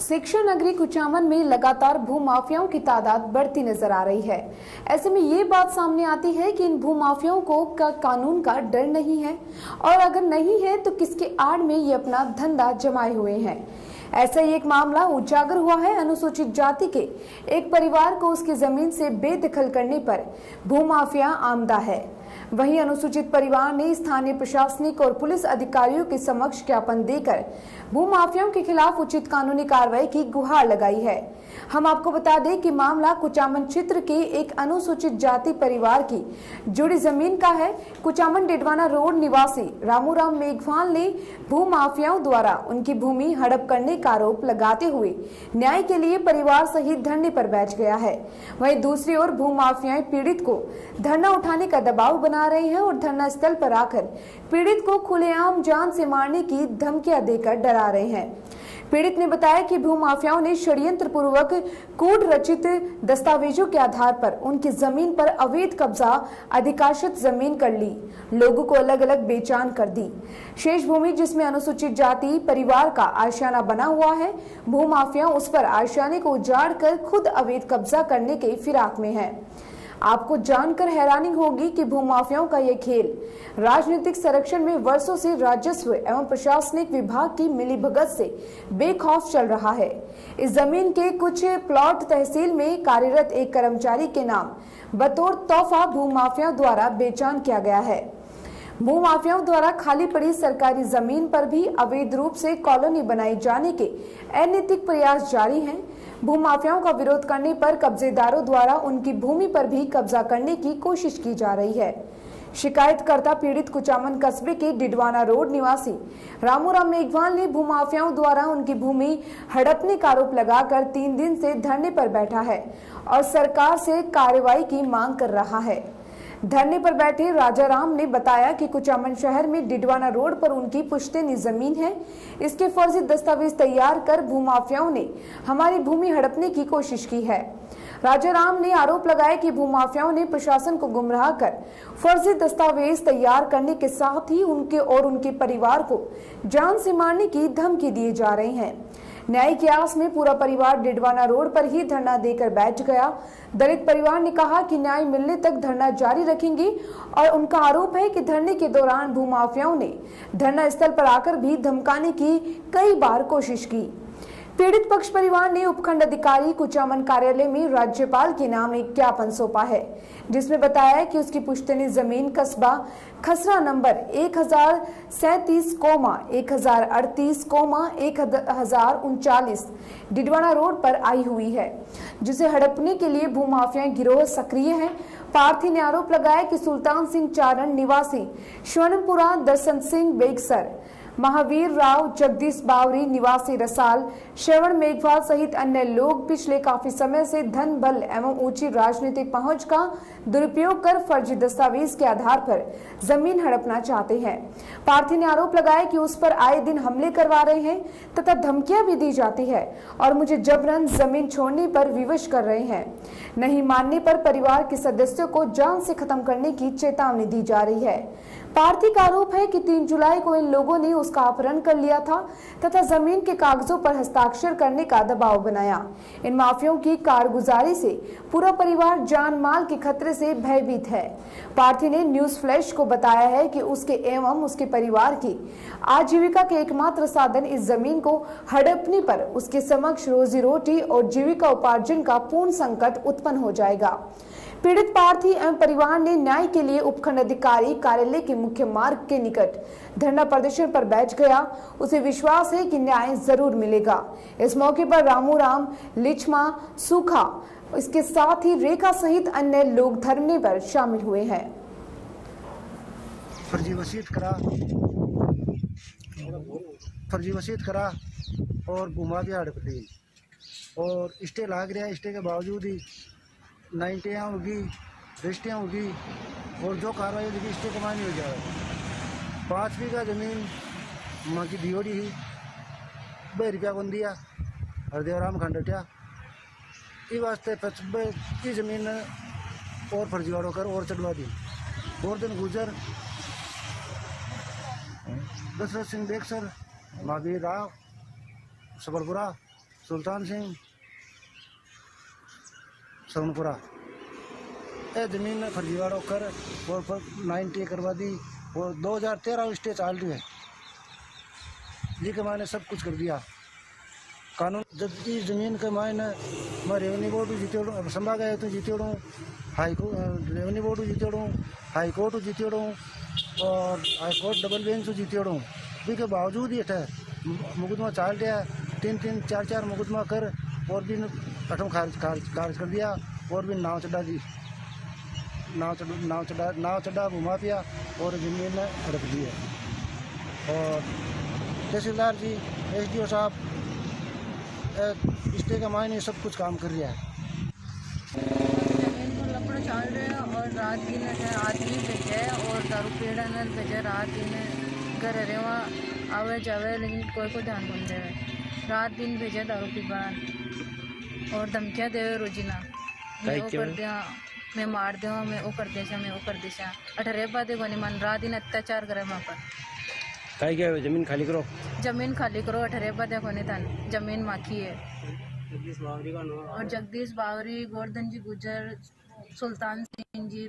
शिक्षा नगरी कुचामन में लगातार भूमाफियाओं की तादाद बढ़ती नजर आ रही है। ऐसे में ये बात सामने आती है कि इन भूमाफियाओं को कानून का डर नहीं है, और अगर नहीं है तो किसके आड़ में ये अपना धंधा जमाए हुए हैं। ऐसा ही एक मामला उजागर हुआ है। अनुसूचित जाति के एक परिवार को उसकी जमीन से बेदखल करने पर भूमाफिया आमदा है। वहीं अनुसूचित परिवार ने स्थानीय प्रशासनिक और पुलिस अधिकारियों के समक्ष ज्ञापन देकर भूमाफियाओं के खिलाफ उचित कानूनी कार्रवाई की गुहार लगाई है। हम आपको बता दें कि मामला कुचामन क्षेत्र के एक अनुसूचित जाति परिवार की जुड़ी जमीन का है। कुचामन डिडवाना रोड निवासी रामूराम मेघवाल ने भूमाफियाओं द्वारा उनकी भूमि हड़प करने का आरोप लगाते हुए न्याय के लिए परिवार सहित धरने पर बैठ गया है। वहीं दूसरी ओर भूमाफियाएं पीड़ित को धरना उठाने का दबाव बना रहे हैं और धरना स्थल पर आकर पीड़ित को खुलेआम जान से मारने की धमकियां देकर डरा रहे हैं। पीड़ित ने बताया कि भूमाफियाओं ने षड्यंत्र पूर्वक कूट रचित दस्तावेजों के आधार पर उनकी जमीन पर अवैध कब्जा अधिकांशित जमीन कर ली, लोगों को अलग अलग बेचान कर दी। शेष भूमि जिसमें अनुसूचित जाति परिवार का आशियाना बना हुआ है, भूमाफिया उस पर आशियाने को उजाड़ कर खुद अवैध कब्जा करने के फिराक में है। आपको जानकर हैरानी होगी कि भूमाफियाओं का यह खेल राजनीतिक संरक्षण में वर्षों से राजस्व एवं प्रशासनिक विभाग की मिलीभगत से बेखौफ चल रहा है। इस जमीन के कुछ प्लॉट तहसील में कार्यरत एक कर्मचारी के नाम बतौर तोहफा भूमाफियाओं द्वारा बेचान किया गया है। भूमाफियाओं द्वारा खाली पड़ी सरकारी जमीन पर भी अवैध रूप से कॉलोनी बनाई जाने के अनैतिक प्रयास जारी हैं। भूमाफियाओं का विरोध करने पर कब्जेदारों द्वारा उनकी भूमि पर भी कब्जा करने की कोशिश की जा रही है। शिकायतकर्ता पीड़ित कुचामन कस्बे के डिडवाना रोड निवासी रामूराम मेघवाल ने भूमाफियाओं द्वारा उनकी भूमि हड़पने का आरोप लगाकर 3 दिन से धरने पर बैठा है और सरकार से कार्रवाई की मांग कर रहा है। धरने पर बैठे राजाराम ने बताया कि कुचामन शहर में डिडवाना रोड पर उनकी पुश्तैनी जमीन है। इसके फर्जी दस्तावेज तैयार कर भूमाफियाओं ने हमारी भूमि हड़पने की कोशिश की है। राजाराम ने आरोप लगाया कि भूमाफियाओं ने प्रशासन को गुमराह कर फर्जी दस्तावेज तैयार करने के साथ ही उनके और उनके परिवार को जान से मारने की धमकी दिए जा रहे हैं। न्याय की आस में पूरा परिवार डिडवाना रोड पर ही धरना देकर बैठ गया। दलित परिवार ने कहा कि न्याय मिलने तक धरना जारी रखेंगे और उनका आरोप है कि धरने के दौरान भूमाफियाओं ने धरना स्थल पर आकर भी धमकाने की कई बार कोशिश की। पीड़ित पक्ष परिवार ने उपखंड अधिकारी कुचामन कार्यालय में राज्यपाल के नाम एक ज्ञापन सौंपा है, जिसमें बताया है कि उसकी पुश्तैनी जमीन कस्बा खसरा नंबर 1037-1038-1039 डिडवाना रोड पर आई हुई है, जिसे हड़पने के लिए भूमाफिया गिरोह सक्रिय है। पार्थी ने आरोप लगाया कि सुल्तान सिंह चारण निवासी स्वर्णपुरा, दर्शन सिंह बेगसर, महावीर राव, जगदीश बावरी निवासी रसाल, श्रवण मेघवाल सहित अन्य लोग पिछले काफी समय से धन बल एवं ऊंची राजनीतिक पहुंच का दुरुपयोग कर फर्जी दस्तावेज के आधार पर जमीन हड़पना चाहते हैं। पार्थी ने आरोप लगाया कि उस पर आए दिन हमले करवा रहे हैं तथा धमकियां भी दी जाती है और मुझे जबरन जमीन छोड़ने पर विवश कर रहे हैं। नहीं मानने पर परिवार के सदस्यों को जान से खत्म करने की चेतावनी दी जा रही है। पार्थी का आरोप है कि 3 जुलाई को इन लोगों ने उसका अपहरण कर लिया था तथा जमीन के कागजों पर हस्ताक्षर करने का दबाव बनाया। इन माफियों की कारगुजारी से पूरा परिवार जान माल के खतरे से भयभीत है। पार्थी ने न्यूज फ्लैश को बताया है कि उसके एवं उसके परिवार की आजीविका के एकमात्र साधन इस जमीन को हड़पने पर उसके समक्ष रोजी रोटी और जीविका उपार्जन का पूर्ण संकट उत्पन्न हो जाएगा। पीड़ित पार्थी एवं परिवार ने न्याय के लिए उपखंड अधिकारी कार्यालय के मुख्य मार्ग के निकट धरना प्रदर्शन पर बैठ गया। उसे विश्वास है कि न्याय जरूर मिलेगा। इस मौके पर रामूराम, लिचमा, सूखा, इसके साथ ही रेखा सहित अन्य लोग धरने पर शामिल हुए हैं। फर्जी वसीयत करा और घुमा के हड़प ली और स्टे लाग रहा है। स्टे के बावजूद ही 90 होगी, रजिस्ट्रियाँ होगी और जो कार्रवाई होगी स्टे कमानी हो जाए। 5 बीघा जमीन माँ की दियोड़ी ही 2 रुपया बन दिया हरदेवराम खंडटिया ये वास्ते 55 की जमीन और फर्जीवाड़ों कर और चढ़वा दी। और दिन गुजर दशरथ सिंह बेगसर, महावीर राव, सबलपुरा सुल्तान सिंह सवनपुरा। ये जमीन फर्जीवाड़ा कर और 90 करवा दी और 2013 स्टे चाल रही है जी के मायने सब कुछ कर दिया कानून। जब इस जमीन के मायने मैं रेवेन्यू बोर्ड जीतेड़ू संभा गए तो जीतेड़ू रेवेन्यू बोर्ड जीतेड़ू हाई कोर्ट जीतेड़ू और हाई कोर्ट डबल बेंच जीतेड़ू भी के बावजूद ही अठे मुकदमा चाल रहा 3-3 4-4 मुकदमा कर और भी अठम खारिज कर दिया और भी नाव चढ़ा दी नाव चढ़ा घुमा पिया और जमीन रख दी है। और तहसीलदार जी SDO साहब स्टे के मायने सब कुछ काम कर रहा है। जमीन को लकड़ चाल रहे हैं और रात दिन है आदमी भेजे और दारू पेड़ा न भेजे रात दिन घर रहे वहाँ आवे जावे लेकिन कोई को ध्यान नहीं दे रात दिन भेजे दारू पीबान और धमकियाँ देवे रोजीना मैं वो कर दिया मैं मार दूँ मैं वो कर देशा मैं वो कर देशा 18 बातें कोनी मन रात दिन अत्याचार करे वहाँ पर काई क्या जमीन खाली करो 18 बातें कोनी तन जमीन माखी है और जगदीश बावरी गोवर्धन जी गुजर सुल्तान सिंह जी